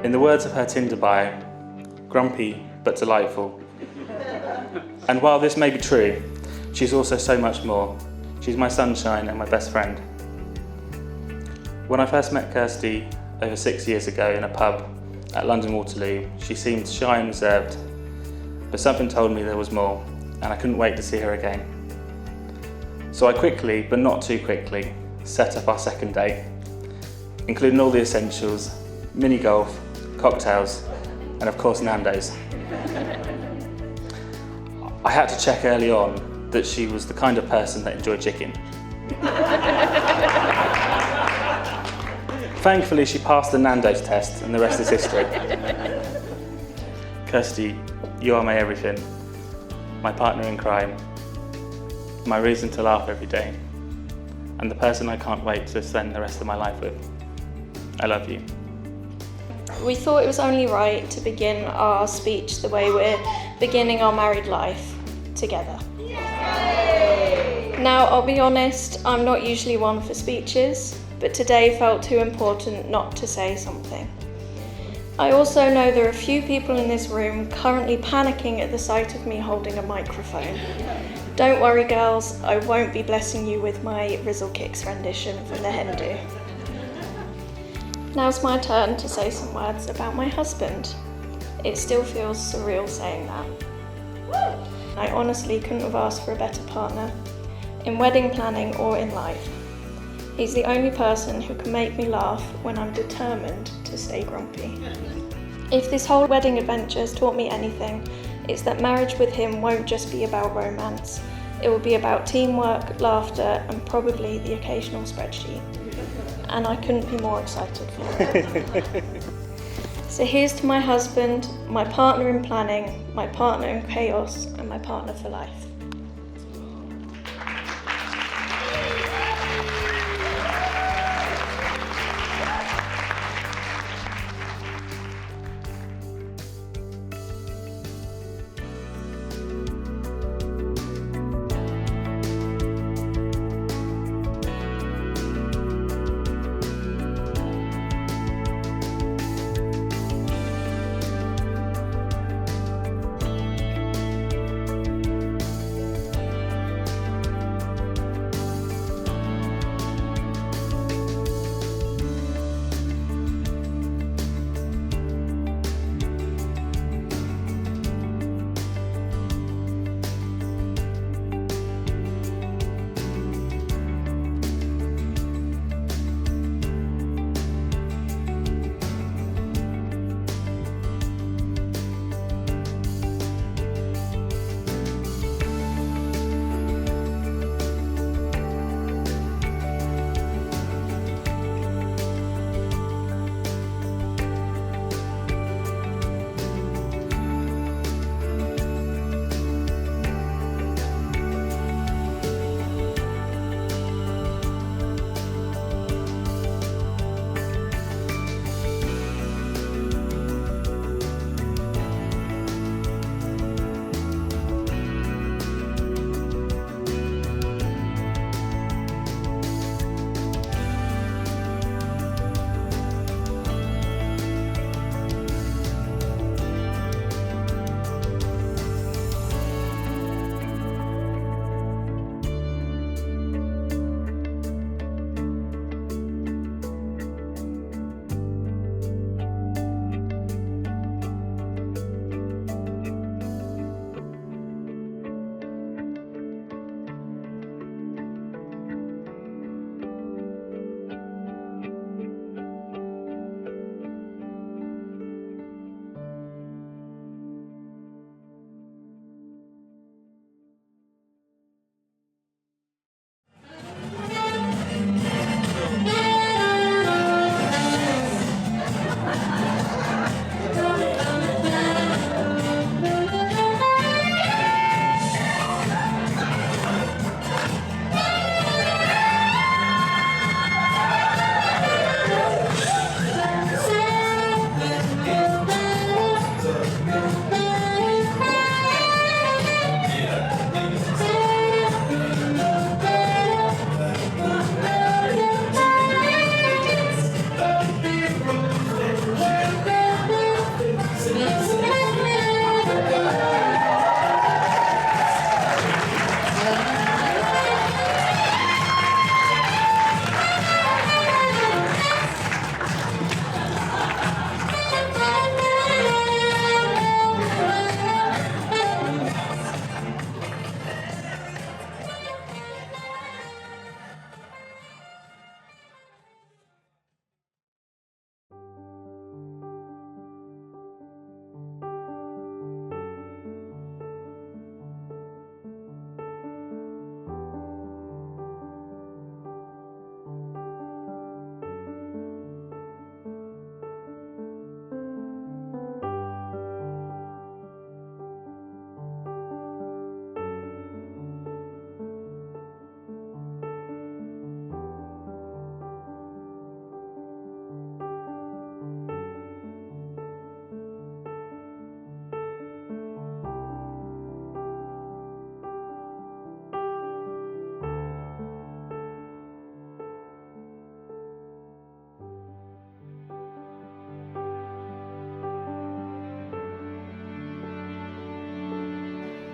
In the words of her Tinder bio, grumpy but delightful. And while this may be true, she's also so much more. She's my sunshine and my best friend. When I first met Kirsty over 6 years ago in a pub at London Waterloo, she seemed shy and reserved, but something told me there was more, and I couldn't wait to see her again. So I quickly, but not too quickly, set up our second date, including all the essentials: mini golf, cocktails, and of course Nando's. I had to check early on that she was the kind of person that enjoyed chicken. Thankfully, she passed the Nando's test, and the rest is history. Kirsty, you are my everything, my partner in crime, my reason to laugh every day, and the person I can't wait to spend the rest of my life with. I love you. We thought it was only right to begin our speech the way we're beginning our married life, together. Now, I'll be honest, I'm not usually one for speeches, but today felt too important not to say something. I also know there are a few people in this room currently panicking at the sight of me holding a microphone. Don't worry, girls, I won't be blessing you with my Rizzle Kicks rendition from the hen do. Now's my turn to say some words about my husband. It still feels surreal saying that. I honestly couldn't have asked for a better partner, in wedding planning or in life. He's the only person who can make me laugh when I'm determined to stay grumpy. If this whole wedding adventure has taught me anything, it's that marriage with him won't just be about romance. It will be about teamwork, laughter, and probably the occasional spreadsheet. And I couldn't be more excited for it. So here's to my husband, my partner in planning, my partner in chaos, and my partner for life.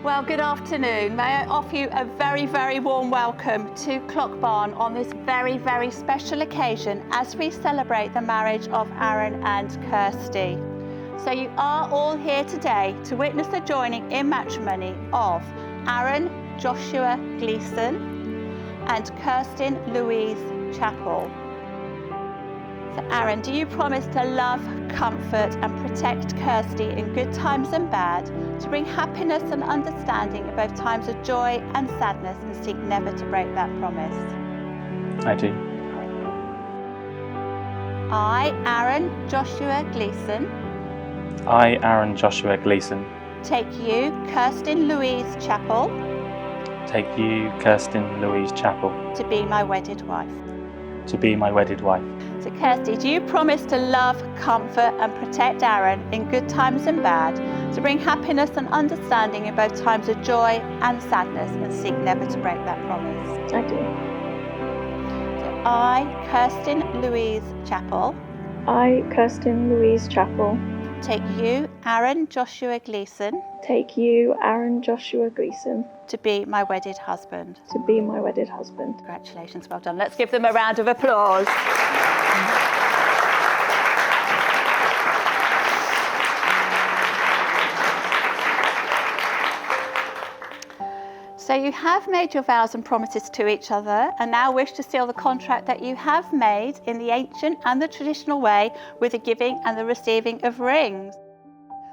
Well, good afternoon. May I offer you a very, very warm welcome to Clock Barn on this very, very special occasion as we celebrate the marriage of Aaron and Kirsty. So you are all here today to witness the joining in matrimony of Aaron Joshua Gleeson and Kirsty Louise Chappell. So Aaron, do you promise to love, comfort and protect Kirsty in good times and bad, to bring happiness and understanding in both times of joy and sadness, and seek never to break that promise? I do. I, Aaron Joshua Gleeson, I, Aaron Joshua Gleeson, take you, Kirsty Louise Chappell, take you, Kirsty Louise Chappell, to be my wedded wife. to be my wedded wife. So Kirsty, do you promise to love, comfort and protect Aaron in good times and bad, to bring happiness and understanding in both times of joy and sadness, and seek never to break that promise? I do. So I, Kirsty Louise Chappell, I, Kirsten Louise Chappell, take you, Aaron Joshua Gleeson, take you, Aaron Joshua Gleeson, to be my wedded husband. to be my wedded husband. Congratulations, well done. Let's give them a round of applause. So you have made your vows and promises to each other and now wish to seal the contract that you have made in the ancient and the traditional way with the giving and the receiving of rings.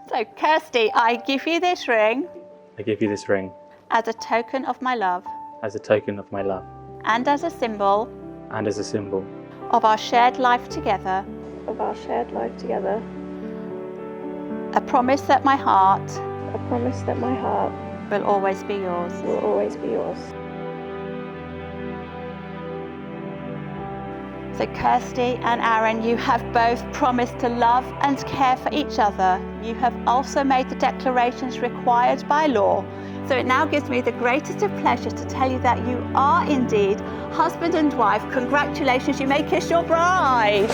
So Kirsty, I give you this ring I give you this ring as a token of my love as a token of my love and as a symbol and as a symbol of our shared life together, Of our shared life together, a promise that my heart a promise that my heart will always be yours. will always be yours. So Kirsty and Aaron, you have both promised to love and care for each other. You have also made the declarations required by law. So it now gives me the greatest of pleasure to tell you that you are indeed husband and wife. Congratulations, you may kiss your bride.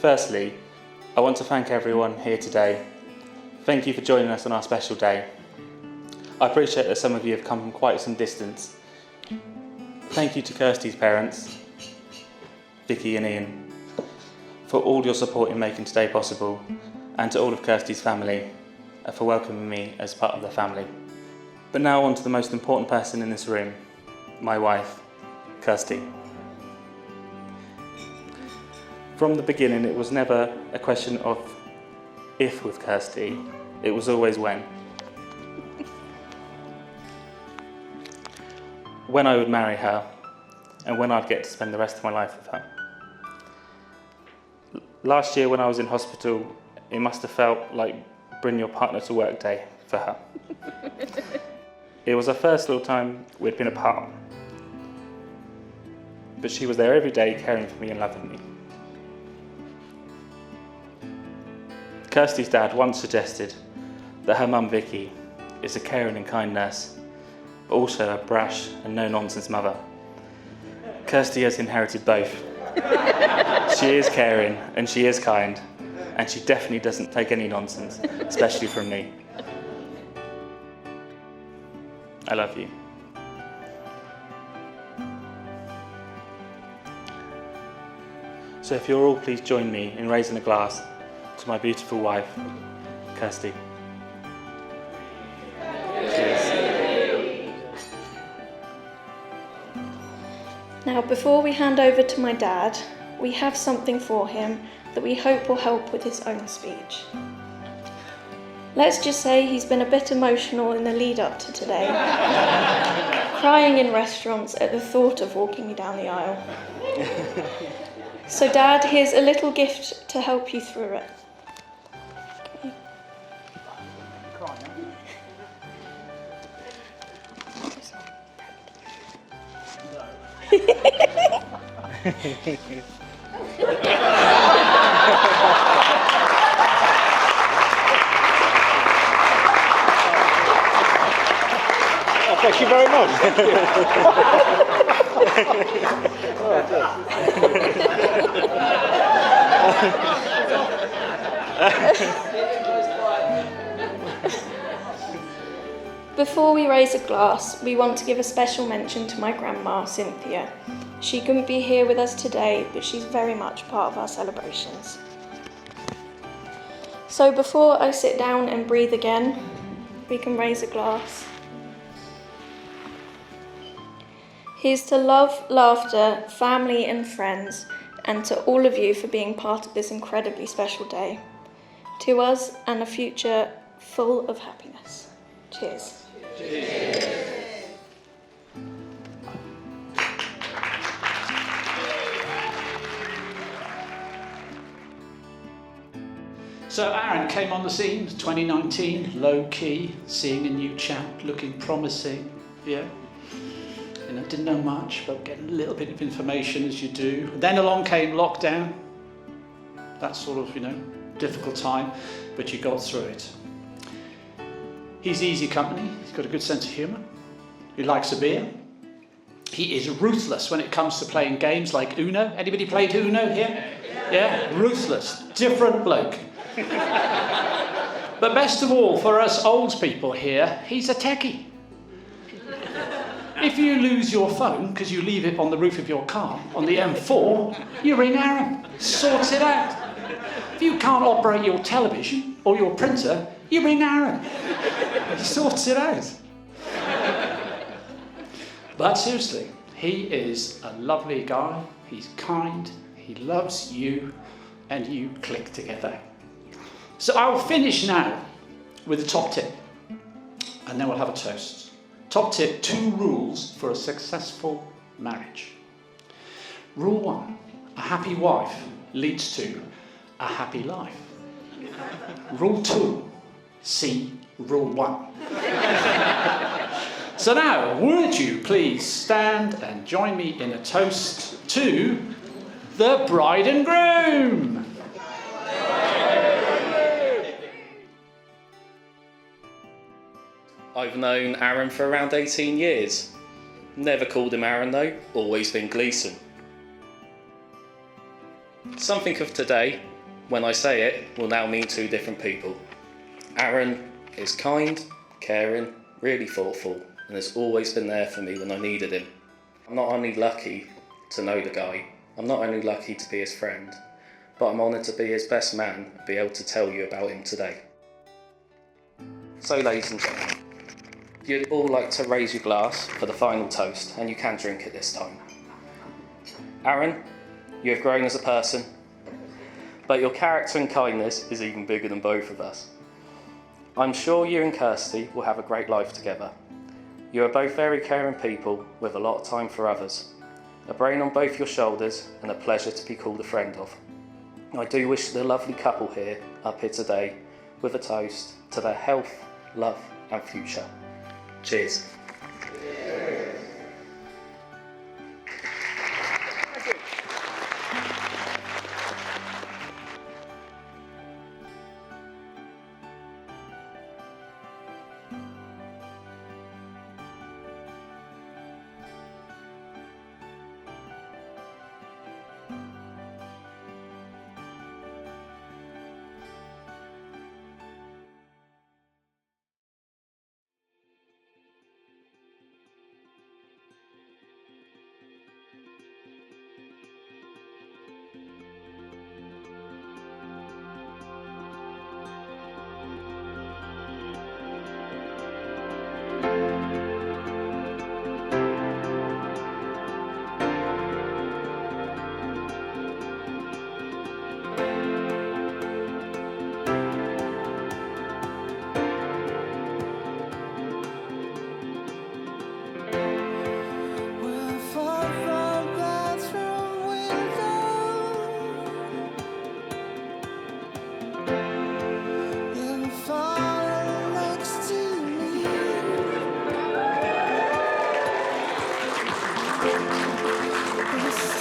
Firstly, I want to thank everyone here today. Thank you for joining us on our special day. I appreciate that some of you have come from quite some distance. Thank you to Kirsty's parents, Vicky and Ian, for all your support in making today possible, and to all of Kirsty's family for welcoming me as part of their family. But now on to the most important person in this room, my wife, Kirsty. From the beginning, it was never a question of if with Kirsty, it was always when. When I would marry her, and when I'd get to spend the rest of my life with her. Last year when I was in hospital, it must have felt like bring your partner to work day for her. It was our first little time we'd been apart, but she was there every day caring for me and loving me. Kirsty's dad once suggested that her mum Vicky is a caring and kind nurse, but also a brash and no-nonsense mother. Kirsty has inherited both. She is caring and she is kind, and she definitely doesn't take any nonsense, especially from me. I love you. So if you're all, please join me in raising a glass to my beautiful wife, Kirsty. Cheers. Now, before we hand over to my dad, we have something for him that we hope will help with his own speech. Let's just say he's been a bit emotional in the lead up to today, crying in restaurants at the thought of walking me down the aisle. So Dad, here's a little gift to help you through it. Thank you very much. Before we raise a glass, we want to give a special mention to my grandma, Cynthia. She couldn't be here with us today, but she's very much part of our celebrations. So before I sit down and breathe again, we can raise a glass. Here's to love, laughter, family and friends, and to all of you for being part of this incredibly special day. To us and a future full of happiness. Cheers. Cheers. So Aaron came on the scene, 2019, low key, seeing a new chap, looking promising, yeah. You know, didn't know much, but getting a little bit of information as you do. Then along came lockdown, that sort of, difficult time, but you got through it. He's easy company, he's got a good sense of humour, he likes a beer. He is ruthless when it comes to playing games like Uno. Anybody played Uno here? Yeah, ruthless, different bloke. But best of all, for us old people here, he's a techie. If you lose your phone because you leave it on the roof of your car on the M4, you ring Aaron, sorts it out. If you can't operate your television or your printer, you ring Aaron, he sorts it out. But seriously, he is a lovely guy, he's kind, he loves you, and you click together. So I'll finish now with a top tip, and then we'll have a toast. Top tip, 2 rules for a successful marriage. Rule 1, a happy wife leads to a happy life. Rule 2, see Rule 1. So now, would you please stand and join me in a toast to the bride and groom? I've known Aaron for around 18 years. Never called him Aaron though, always been Gleeson. Something of today when I say it will now mean two different people. Aaron is kind, caring, really thoughtful, and has always been there for me when I needed him. I'm not only lucky to know the guy, I'm not only lucky to be his friend, but I'm honoured to be his best man and be able to tell you about him today. So ladies and gentlemen, you'd all like to raise your glass for the final toast, and you can drink it this time. Aaron, you have grown as a person, but your character and kindness is even bigger than both of us. I'm sure you and Kirsty will have a great life together. You are both very caring people with a lot of time for others, a brain on both your shoulders and a pleasure to be called a friend of. I do wish the lovely couple up here today with a toast to their health, love and future. Cheers.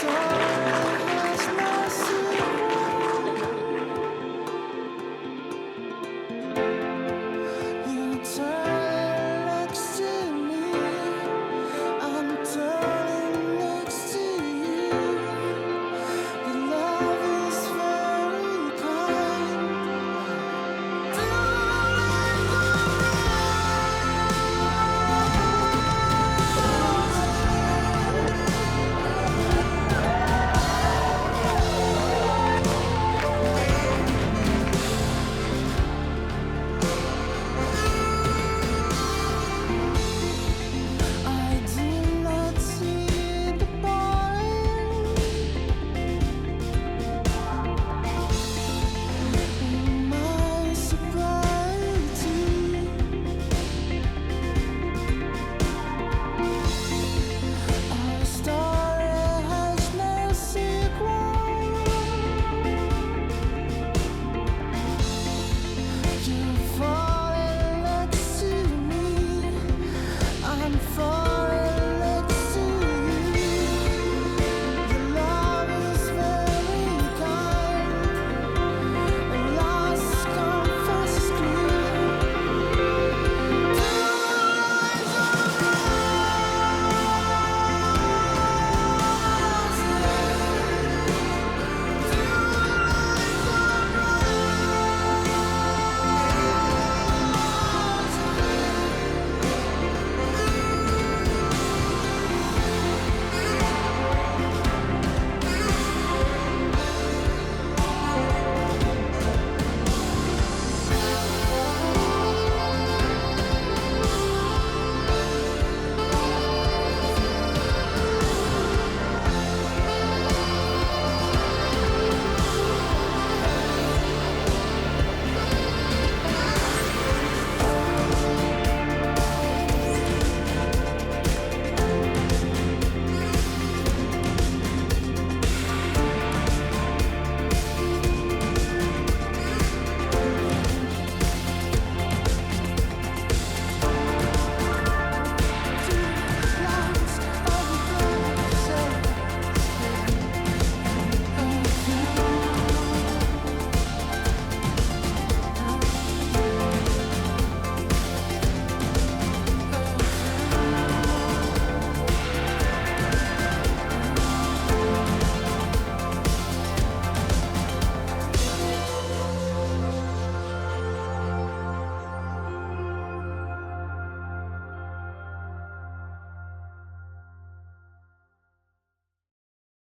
Stars